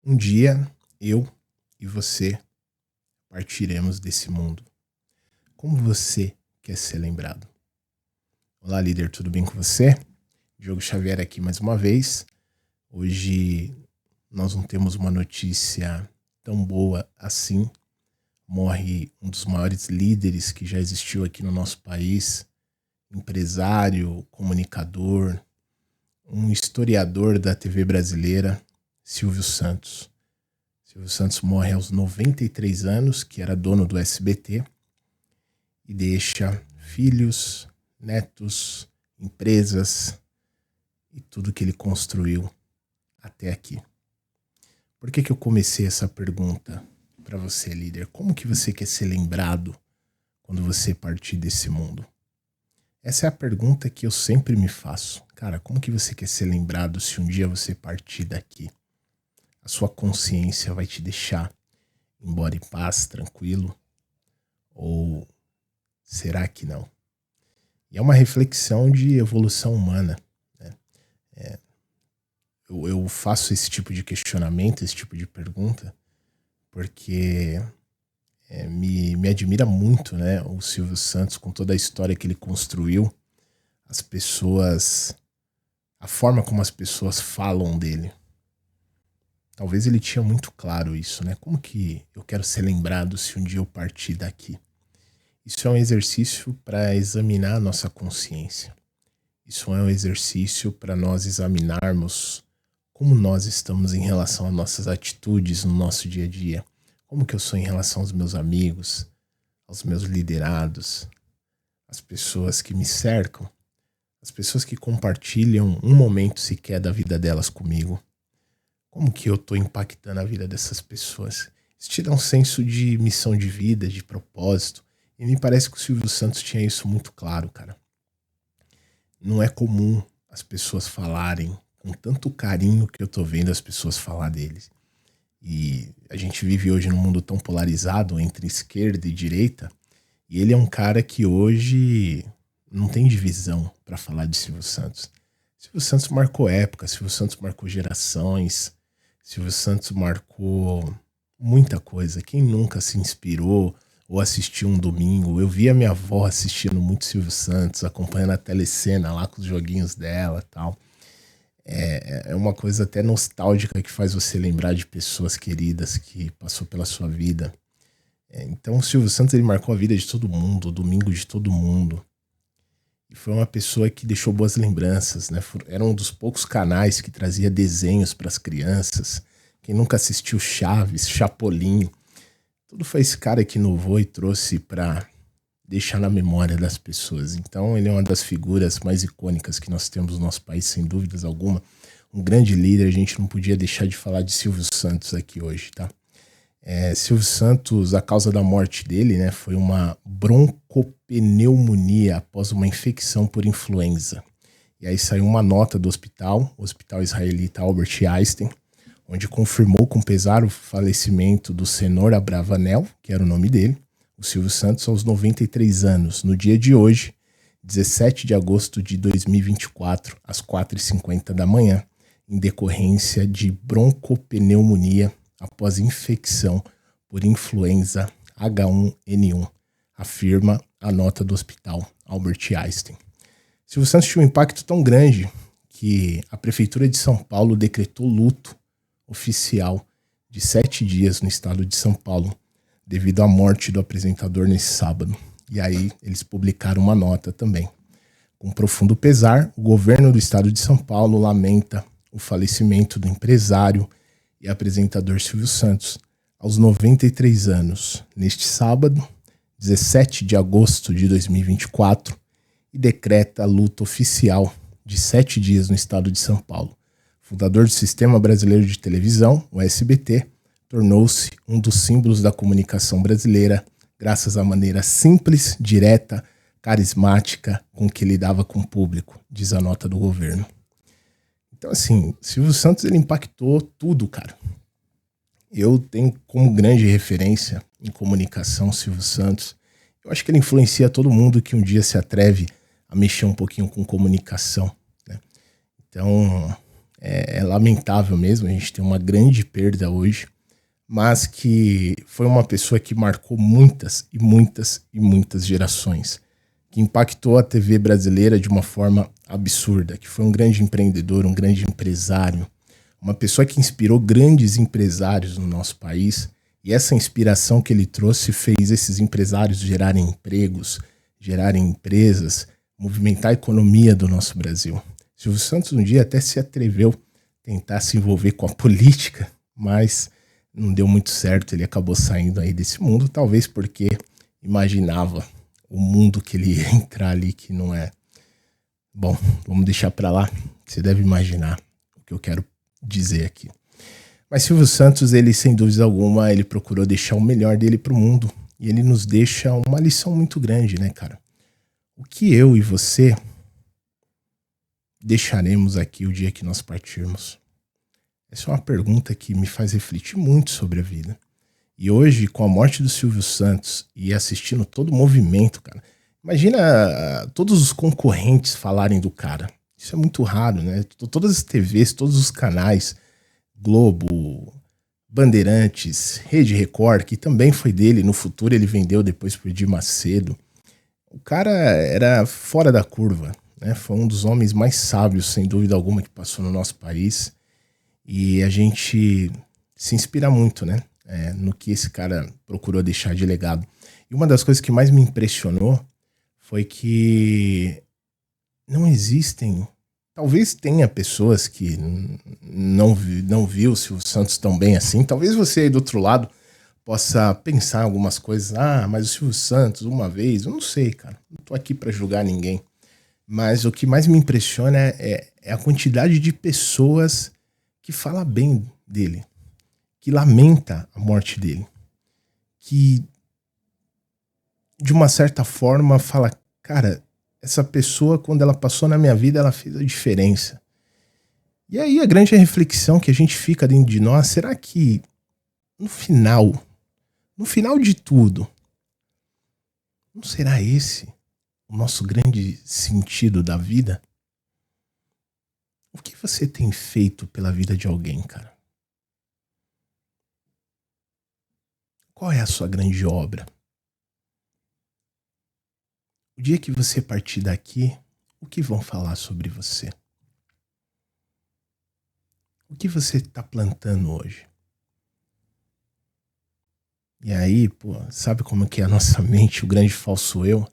Um dia, eu e você partiremos desse mundo. Como você quer ser lembrado? Olá, líder, tudo bem com você? Diogo Xavier aqui mais uma vez. Hoje nós não temos uma notícia tão boa assim. Morre um dos maiores líderes que já existiu aqui no nosso país, empresário, comunicador, um historiador da TV brasileira, Silvio Santos. Silvio Santos morre aos 93 anos, que era dono do SBT, e deixa filhos, netos, empresas e tudo que ele construiu até aqui. Por que eu comecei essa pergunta para você, líder? Como que você quer ser lembrado quando você partir desse mundo? Essa é a pergunta que eu sempre me faço. Cara, como que você quer ser lembrado se um dia você partir daqui? A sua consciência vai te deixar embora em paz, tranquilo? Ou será que não? E é uma reflexão de evolução humana, né? Eu faço esse tipo de questionamento, esse tipo de pergunta, porque me admira muito, né, o Silvio Santos, com toda a história que ele construiu, as pessoas, a forma como as pessoas falam dele. Talvez ele tinha muito claro isso, né? Como que eu quero ser lembrado se um dia eu partir daqui? Isso é um exercício para examinar a nossa consciência. Isso é um exercício para nós examinarmos como nós estamos em relação às nossas atitudes no nosso dia a dia. Como que eu sou em relação aos meus amigos, aos meus liderados, às pessoas que me cercam, as pessoas que compartilham um momento sequer da vida delas comigo. Como que eu estou impactando a vida dessas pessoas? Isso te dá um senso de missão de vida, de propósito. E me parece que o Silvio Santos tinha isso muito claro, cara. Não é comum as pessoas falarem com tanto carinho que eu tô vendo as pessoas falar deles. E a gente vive hoje num mundo tão polarizado entre esquerda e direita. E ele é um cara que hoje não tem divisão para falar de Silvio Santos. Silvio Santos marcou época, Silvio Santos marcou gerações, Silvio Santos marcou muita coisa. Quem nunca se inspirou ou assistiu um domingo? Eu via minha avó assistindo muito Silvio Santos, acompanhando a telecena lá com os joguinhos dela e tal. É uma coisa até nostálgica que faz você lembrar de pessoas queridas que passou pela sua vida. Então o Silvio Santos ele marcou a vida de todo mundo, o domingo de todo mundo. E foi uma pessoa que deixou boas lembranças, né? Era um dos poucos canais que trazia desenhos para as crianças. Quem nunca assistiu Chaves, Chapolin, tudo foi esse cara que inovou e trouxe para deixar na memória das pessoas. Então ele é uma das figuras mais icônicas que nós temos no nosso país, sem dúvidas alguma. Um grande líder, a gente não podia deixar de falar de Silvio Santos aqui hoje, tá? Silvio Santos, a causa da morte dele, né, foi uma broncopneumonia após uma infecção por influenza. E aí saiu uma nota do hospital, o Hospital Israelita Albert Einstein, onde confirmou com pesar o falecimento do Senor Abravanel, que era o nome dele, o Silvio Santos, aos 93 anos, no dia de hoje, 17 de agosto de 2024, às 4h50 da manhã, em decorrência de broncopneumonia após infecção por influenza H1N1, afirma a nota do Hospital Albert Einstein. Silvio Santos tinha um impacto tão grande que a Prefeitura de São Paulo decretou luto oficial de 7 dias no estado de São Paulo, devido à morte do apresentador nesse sábado. E aí eles publicaram uma nota também. Com profundo pesar, o governo do estado de São Paulo lamenta o falecimento do empresário e apresentador Silvio Santos, aos 93 anos, neste sábado, 17 de agosto de 2024, e decreta a luta oficial de 7 dias no estado de São Paulo. Fundador do Sistema Brasileiro de Televisão, o SBT, tornou-se um dos símbolos da comunicação brasileira, graças à maneira simples, direta, carismática com que lidava com o público, diz a nota do governo. Então, assim, Silvio Santos ele impactou tudo, cara. Eu tenho como grande referência em comunicação Silvio Santos. Eu acho que ele influencia todo mundo que um dia se atreve a mexer um pouquinho com comunicação, né? Então, É lamentável mesmo, a gente tem uma grande perda hoje, mas que foi uma pessoa que marcou muitas e muitas e muitas gerações, que impactou a TV brasileira de uma forma absurda, que foi um grande empreendedor, um grande empresário, uma pessoa que inspirou grandes empresários no nosso país, e essa inspiração que ele trouxe fez esses empresários gerarem empregos, gerarem empresas, movimentar a economia do nosso Brasil. Silvio Santos um dia até se atreveu a tentar se envolver com a política, mas não deu muito certo, ele acabou saindo aí desse mundo, talvez porque imaginava o mundo que ele ia entrar ali, que não é. Bom, vamos deixar para lá, você deve imaginar o que eu quero dizer aqui. Mas Silvio Santos, ele sem dúvida alguma, ele procurou deixar o melhor dele pro mundo, e ele nos deixa uma lição muito grande, né, cara? O que eu e você deixaremos aqui o dia que nós partirmos? Essa é uma pergunta que me faz refletir muito sobre a vida. E hoje, com a morte do Silvio Santos e assistindo todo o movimento, cara, imagina todos os concorrentes falarem do cara. Isso é muito raro, né? Todas as TVs, todos os canais, Globo, Bandeirantes, Rede Record, que também foi dele, no futuro ele vendeu depois por Edir Macedo. O cara era fora da curva, né? Foi um dos homens mais sábios, sem dúvida alguma, que passou no nosso país. E a gente se inspira muito, né? No que esse cara procurou deixar de legado. E uma das coisas que mais me impressionou foi que não existem... Talvez tenha pessoas que não viu o Silvio Santos tão bem assim. Talvez você aí do outro lado possa pensar algumas coisas. Ah, mas o Silvio Santos, uma vez... Eu não sei, cara. Não tô aqui para julgar ninguém. Mas o que mais me impressiona é a quantidade de pessoas que fala bem dele, que lamenta a morte dele, que de uma certa forma fala, cara, essa pessoa quando ela passou na minha vida ela fez a diferença. E aí a grande reflexão que a gente fica dentro de nós, será que no final de tudo, não será esse o nosso grande sentido da vida? O que você tem feito pela vida de alguém, cara? Qual é a sua grande obra? O dia que você partir daqui, o que vão falar sobre você? O que você está plantando hoje? E aí, pô, sabe como que é a nossa mente, o grande falso eu?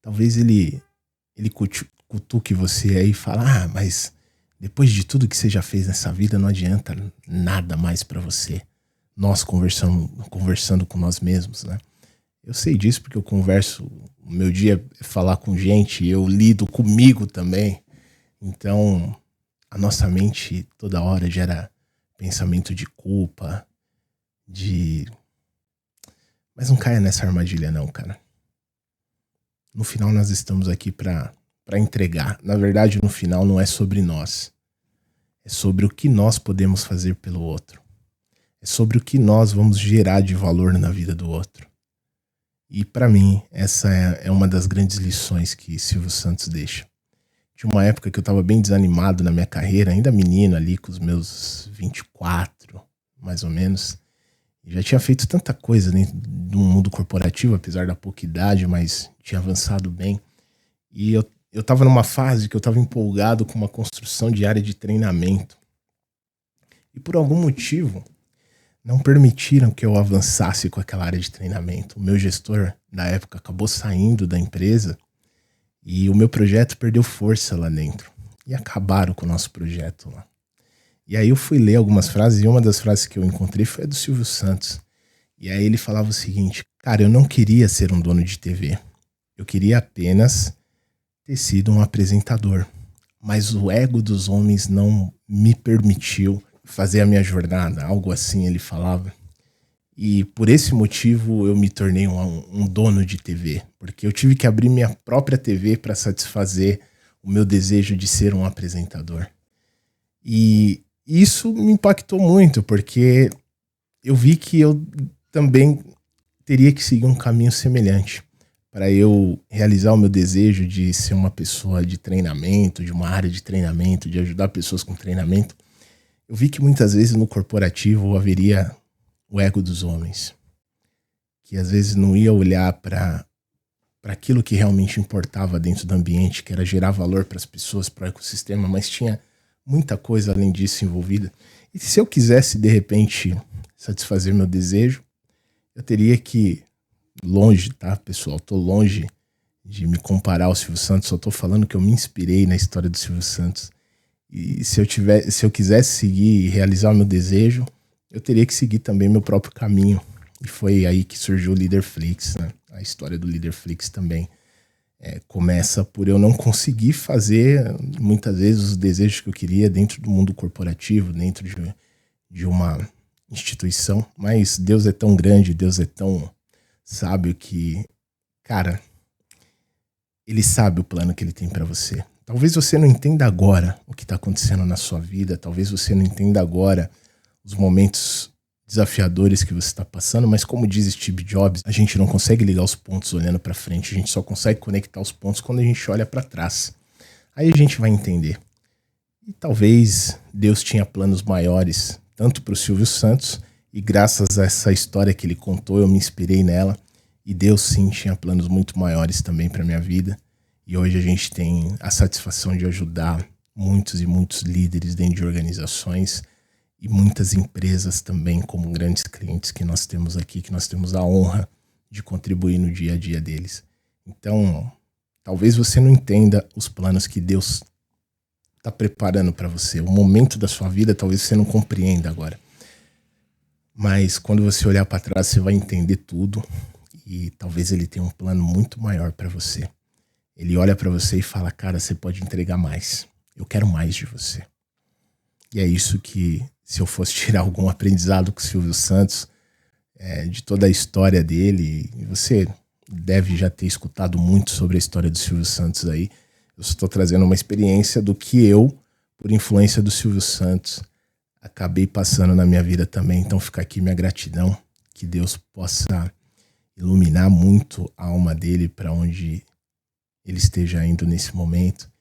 Talvez ele cutuque você aí e fala, mas depois de tudo que você já fez nessa vida, não adianta nada mais pra você. Nós conversando com nós mesmos, né? Eu sei disso porque eu converso, o meu dia é falar com gente, eu lido comigo também. Então, a nossa mente toda hora gera pensamento de culpa, Mas não caia nessa armadilha não, cara. No final nós estamos aqui pra entregar. Na verdade, no final não é sobre nós. É sobre o que nós podemos fazer pelo outro. É sobre o que nós vamos gerar de valor na vida do outro. E pra mim, essa é uma das grandes lições que Silvio Santos deixa. Tinha uma época que eu tava bem desanimado na minha carreira, ainda menino ali, com os meus 24, mais ou menos. Já tinha feito tanta coisa dentro do mundo corporativo, apesar da pouca idade, mas tinha avançado bem. E eu tava numa fase que eu tava empolgado com uma construção de área de treinamento. E por algum motivo, não permitiram que eu avançasse com aquela área de treinamento. O meu gestor, na época, acabou saindo da empresa e o meu projeto perdeu força lá dentro. E acabaram com o nosso projeto lá. E aí eu fui ler algumas frases e uma das frases que eu encontrei foi a do Silvio Santos. E aí ele falava o seguinte, cara, eu não queria ser um dono de TV. Eu queria apenas ter sido um apresentador. Mas o ego dos homens não me permitiu fazer a minha jornada, algo assim ele falava. E por esse motivo eu me tornei um dono de TV, porque eu tive que abrir minha própria TV para satisfazer o meu desejo de ser um apresentador. E isso me impactou muito, porque eu vi que eu também teria que seguir um caminho semelhante. para eu realizar o meu desejo de ser uma pessoa de treinamento, de uma área de treinamento, de ajudar pessoas com treinamento, eu vi que muitas vezes no corporativo haveria o ego dos homens, que às vezes não ia olhar para aquilo que realmente importava dentro do ambiente, que era gerar valor para as pessoas, para o ecossistema, mas tinha muita coisa além disso envolvida. E se eu quisesse, de repente, satisfazer meu desejo, eu teria que, longe, tá, pessoal? Tô longe de me comparar ao Silvio Santos, só tô falando que eu me inspirei na história do Silvio Santos. E se eu quisesse seguir e realizar o meu desejo, eu teria que seguir também meu próprio caminho. E foi aí que surgiu o Leaderflix, né? A história do Leaderflix também começa por eu não conseguir fazer, muitas vezes, os desejos que eu queria dentro do mundo corporativo, dentro de uma instituição. Mas Deus é tão grande, Deus é tão sábio que, cara, Ele sabe o plano que Ele tem para você. Talvez você não entenda agora o que está acontecendo na sua vida, talvez você não entenda agora os momentos desafiadores que você está passando, mas como diz Steve Jobs, a gente não consegue ligar os pontos olhando para frente, a gente só consegue conectar os pontos quando a gente olha para trás. Aí a gente vai entender. E talvez Deus tinha planos maiores, tanto para o Silvio Santos, e graças a essa história que ele contou, eu me inspirei nela, e Deus sim tinha planos muito maiores também para minha vida. E hoje a gente tem a satisfação de ajudar muitos e muitos líderes dentro de organizações e muitas empresas também como grandes clientes que nós temos aqui, que nós temos a honra de contribuir no dia a dia deles. Então, talvez você não entenda os planos que Deus está preparando para você. O momento da sua vida talvez você não compreenda agora. Mas quando você olhar para trás, você vai entender tudo e talvez Ele tenha um plano muito maior para você. Ele olha para você e fala, cara, você pode entregar mais. Eu quero mais de você. E é isso que, se eu fosse tirar algum aprendizado com o Silvio Santos, de toda a história dele, e você deve já ter escutado muito sobre a história do Silvio Santos aí, eu estou trazendo uma experiência do que eu, por influência do Silvio Santos, acabei passando na minha vida também. Então fica aqui minha gratidão, que Deus possa iluminar muito a alma dele para onde ele esteja indo nesse momento.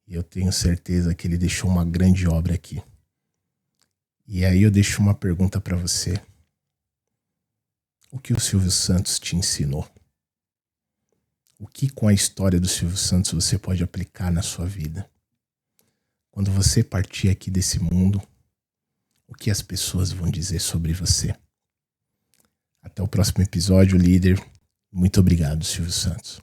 E eu tenho certeza que ele deixou uma grande obra aqui. E aí eu deixo uma pergunta para você. O que o Silvio Santos te ensinou? O que com a história do Silvio Santos você pode aplicar na sua vida? Quando você partir aqui desse mundo, o que as pessoas vão dizer sobre você? Até o próximo episódio, líder. Muito obrigado, Silvio Santos.